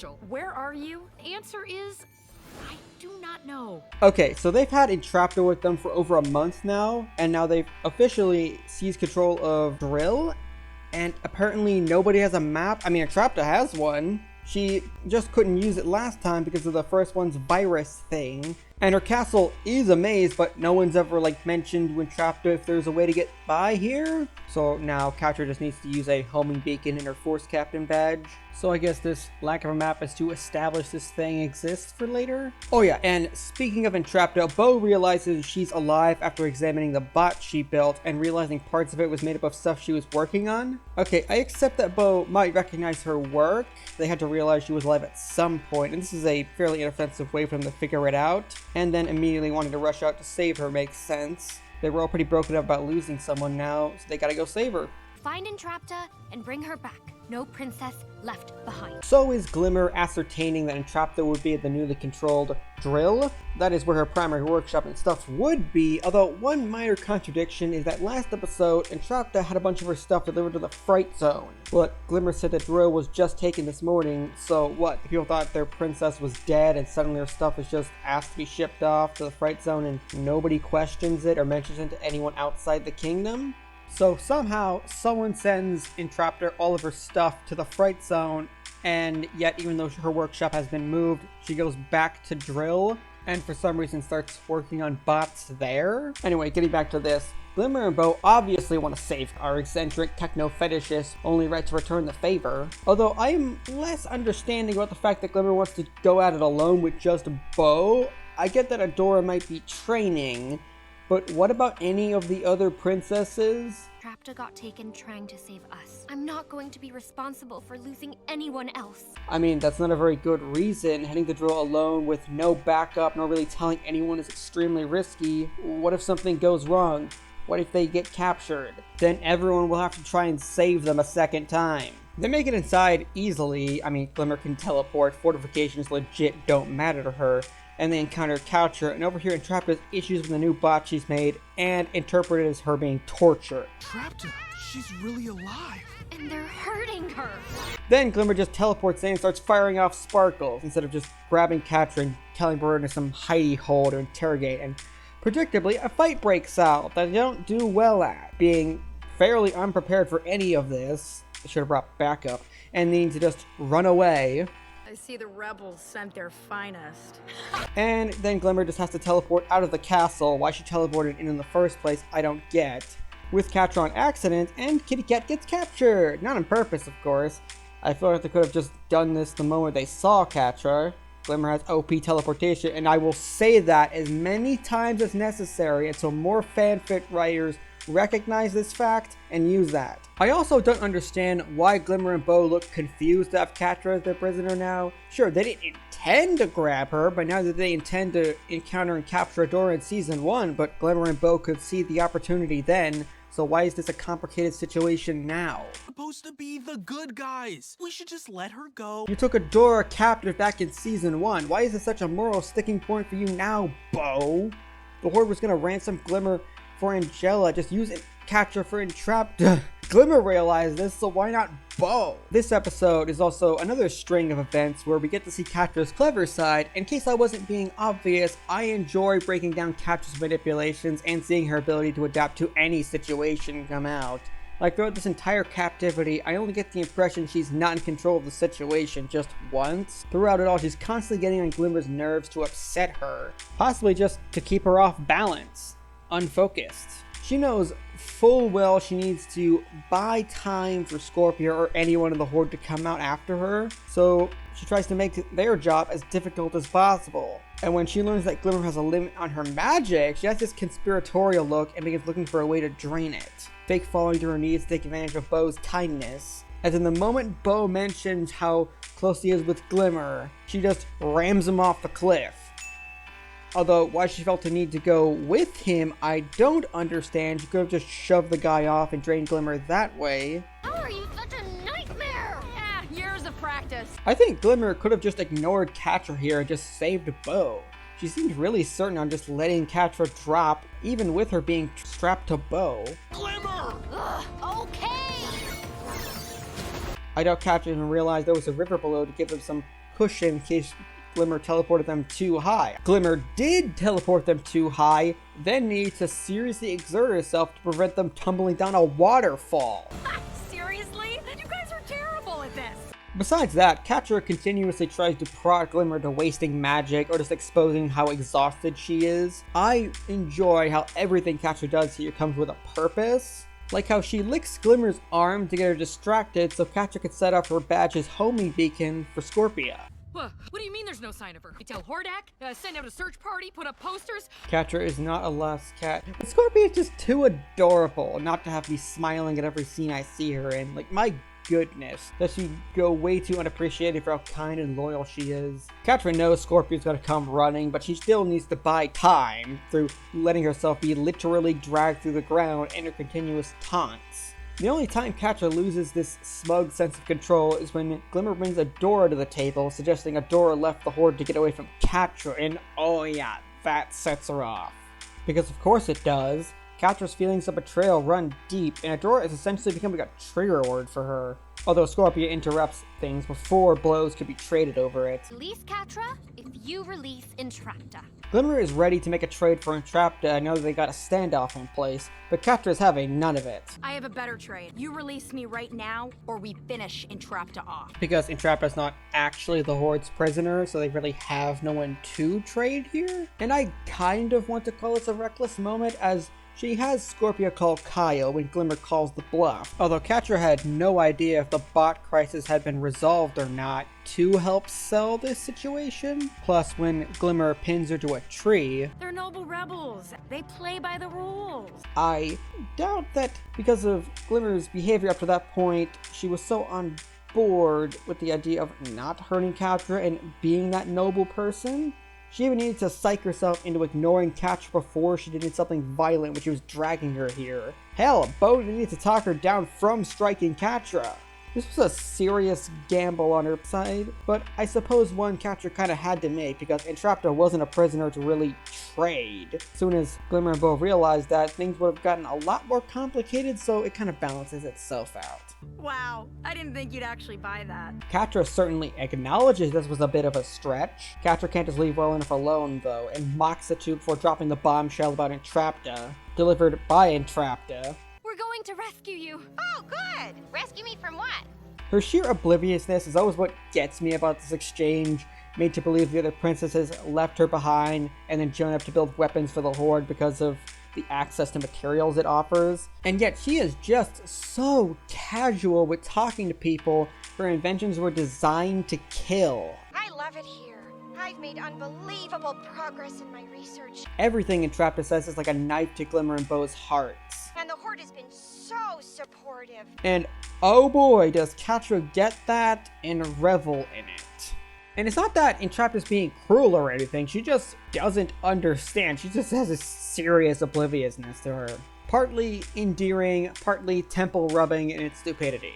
special. Where are you? The answer is, I do not know. Okay, so they've had Entrapta with them for over a month now, and now they've officially seized control of Drill, and apparently nobody has a map. I mean, Entrapta has one. She just couldn't use it last time because of the first one's virus thing. And her castle is a maze, but no one's ever mentioned to Entrapta if there's a way to get by here. So now Catra just needs to use a homing beacon in her Force Captain badge. So I guess this lack of a map is to establish this thing exists for later. Oh yeah, and speaking of Entrapta, Bo realizes she's alive after examining the bot she built and realizing parts of it was made up of stuff she was working on. Okay, I accept that Bo might recognize her work. They had to realize she was alive at some point, and this is a fairly inoffensive way for them to figure it out. And then immediately wanting to rush out to save her makes sense. They were all pretty broken up about losing someone now, so they gotta go save her. Find Entrapta and bring her back. No princess left behind. So is Glimmer ascertaining that Entrapta would be at the newly controlled Drill. That is where her primary workshop and stuff would be, although one minor contradiction is that last episode, Entrapta had a bunch of her stuff delivered to the Fright Zone. But Glimmer said that Drill was just taken this morning, so what? The people thought their princess was dead and suddenly her stuff is just asked to be shipped off to the Fright Zone and nobody questions it or mentions it to anyone outside the kingdom? So somehow, someone sends Entrapta all of her stuff to the Fright Zone, and yet even though her workshop has been moved, she goes back to Drill, and for some reason starts working on bots there. Anyway, getting back to this, Glimmer and Bo obviously want to save our eccentric techno-fetishist, only right to return the favor. Although I am less understanding about the fact that Glimmer wants to go at it alone with just Bo. I get that Adora might be training, but what about any of the other princesses? Entrapta got taken trying to save us. I'm not going to be responsible for losing anyone else. I mean, that's not a very good reason. Heading to Drill alone with no backup, nor really telling anyone is extremely risky. What if something goes wrong? What if they get captured? Then everyone will have to try and save them a second time. They make it inside easily. I mean, Glimmer can teleport, fortifications legit don't matter to her. And they encounter Catra, and over here Entrapta's issues with the new bot she's made, and interpreted as her being tortured. Entrapta, she's really alive. And they're hurting her. Then Glimmer just teleports in and starts firing off sparkles, instead of just grabbing Catra and telling her into some hidey hole to interrogate, and predictably a fight breaks out that they don't do well at, being fairly unprepared for any of this. They should have brought backup, and needing to just run away. I see the rebels sent their finest. And then Glimmer just has to teleport out of the castle. Why she teleported in the first place, I don't get. With Catra on accident, and Kitty Cat gets captured. Not on purpose, of course. I feel like they could have just done this the moment they saw Catra. Glimmer has OP teleportation, and I will say that as many times as necessary until more fanfic writers recognize this fact and use that. I also don't understand why Glimmer and Bo look confused to have Catra as their prisoner now. Sure, they didn't intend to grab her, but now that they intend to encounter and capture Adora in Season 1, but Glimmer and Bo could see the opportunity then, so why is this a complicated situation now? Supposed to be the good guys. We should just let her go. You took Adora captive back in Season 1. Why is this such a moral sticking point for you now, Bo? The Horde was gonna ransom Glimmer for Angela, just use Catra for Entrapta. Glimmer realized this, so why not Bo? This episode is also another string of events where we get to see Catra's clever side. In case I wasn't being obvious, I enjoy breaking down Catra's manipulations and seeing her ability to adapt to any situation come out. Like throughout this entire captivity, I only get the impression she's not in control of the situation just once. Throughout it all, she's constantly getting on Glimmer's nerves to upset her, possibly just to keep her off balance, unfocused. She knows full well she needs to buy time for Scorpio or anyone in the Horde to come out after her, so she tries to make their job as difficult as possible. And when she learns that Glimmer has a limit on her magic, she has this conspiratorial look and begins looking for a way to drain it, fake falling to her knees to take advantage of Bo's kindness. As in the moment Bo mentions how close he is with Glimmer, she just rams him off the cliff. Although, why she felt the need to go with him, I don't understand. She could have just shoved the guy off and drained Glimmer that way. How are you such a nightmare? Yeah, years of practice. I think Glimmer could have just ignored Catra here and just saved Bo. She seemed really certain on just letting Catra drop, even with her being strapped to Bo. Glimmer! Ugh, okay. I doubt Catra even realized there was a river below to give them some cushion in case Glimmer teleported them too high. Glimmer did teleport them too high, then needed to seriously exert herself to prevent them tumbling down a waterfall. Seriously? You guys are terrible at this. Besides that, Catra continuously tries to prod Glimmer to wasting magic or just exposing how exhausted she is. I enjoy how everything Catra does here comes with a purpose. Like how she licks Glimmer's arm to get her distracted so Catra could set up her badge's homing beacon for Scorpia. What do you mean there's no sign of her? You tell Hordak, send out a search party, put up posters? Catra is not a lost cat. But Scorpia is just too adorable not to have me smiling at every scene I see her in. Like, my goodness, does she go way too unappreciated for how kind and loyal she is. Catra knows Scorpio's gonna come running, but she still needs to buy time through letting herself be literally dragged through the ground and her continuous taunts. The only time Catra loses this smug sense of control is when Glimmer brings Adora to the table, suggesting Adora left the Horde to get away from Catra, and oh yeah, that sets her off. Because of course it does. Catra's feelings of betrayal run deep, and Adora is essentially becoming a trigger word for her. Although Scorpia interrupts things before blows could be traded over it. Release Catra if you release Entrapta. Glimmer is ready to make a trade for Entrapta. I know they got a standoff in place, but Catra is having none of it. I have a better trade. You release me right now, or we finish Entrapta off. Because Entrapta's not actually the Horde's prisoner, so they really have no one to trade here. And I kind of want to call this a reckless moment, as she has Scorpia call Kyle when Glimmer calls the bluff, although Catra had no idea if the bot crisis had been resolved or not to help sell this situation. Plus, when Glimmer pins her to a tree, They're noble rebels. They play by the rules. I doubt that because of Glimmer's behavior up to that point, she was so on board with the idea of not hurting Catra and being that noble person. She even needed to psych herself into ignoring Catra before she did something violent when she was dragging her here. Hell, Bo needed to talk her down from striking Catra. This was a serious gamble on her side, but I suppose one Catra kinda had to make because Entrapta wasn't a prisoner to really trade. As soon as Glimmer and Bo realized that, things would have gotten a lot more complicated, so it kinda balances itself out. Wow, I didn't think you'd actually buy that. Catra certainly acknowledges this was a bit of a stretch. Catra can't just leave well enough alone, though, and mocks the two before dropping the bombshell about Entrapta, delivered by Entrapta. We're going to rescue you. Oh, good! Rescue me from what? Her sheer obliviousness is always what gets me about this exchange, made to believe the other princesses left her behind and then joined up to build weapons for the Horde because of the access to materials it offers. And yet she is just so casual with talking to people. Her inventions were designed to kill. I love it here. I've made unbelievable progress in my research. Everything Entrapta says is like a knife to Glimmer and Bo's hearts. And the Horde has been so supportive. And oh boy, does Catra get that and revel in it. And it's not that Entrapta's being cruel or anything, she just doesn't understand. She just has a serious obliviousness to her. Partly endearing, partly temple rubbing in its stupidity.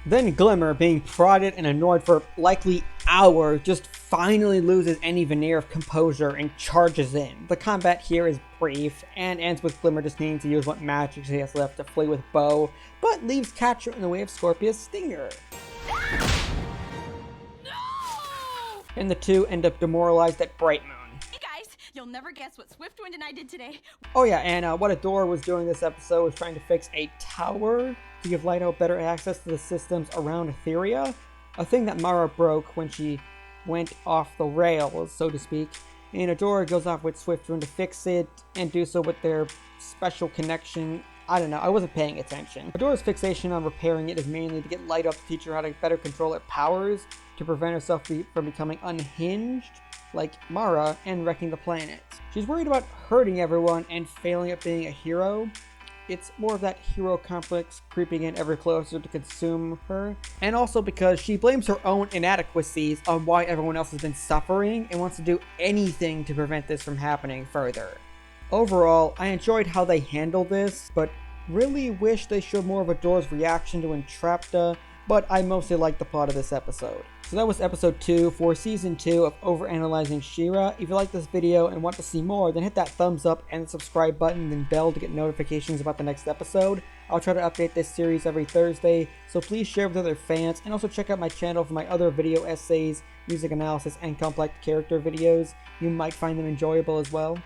Then Glimmer, being prodded and annoyed for likely hours, just finally loses any veneer of composure and charges in. The combat here is brief and ends with Glimmer just needing to use what magic she has left to flee with Bo, but leaves Catra in the way of Scorpia's stinger. And the two end up demoralized at Bright Moon. Hey guys, you'll never guess what Swiftwind and I did today. Oh yeah, and what Adora was doing this episode was trying to fix a tower to give Lighto better access to the systems around Etheria, a thing that Mara broke when she went off the rails, so to speak, and Adora goes off with Swiftwind to fix it and do so with their special connection. I don't know, I wasn't paying attention. Adora's fixation on repairing it is mainly to get Light Up to teach her how to better control her powers, to prevent herself from becoming unhinged, like Mara, and wrecking the planet. She's worried about hurting everyone and failing at being a hero. It's more of that hero complex creeping in ever closer to consume her, and also because she blames her own inadequacies on why everyone else has been suffering and wants to do anything to prevent this from happening further. Overall, I enjoyed how they handled this, but really wish they showed more of Adora's reaction to Entrapta, but I mostly liked the plot of this episode. So that was episode 2 for season 2 of Overanalyzing She-ra. If you like this video and want to see more, then hit that thumbs up and the subscribe button and bell to get notifications about the next episode. I'll try to update this series every Thursday, so please share with other fans, and also check out my channel for my other video essays, music analysis, and complex character videos. You might find them enjoyable as well.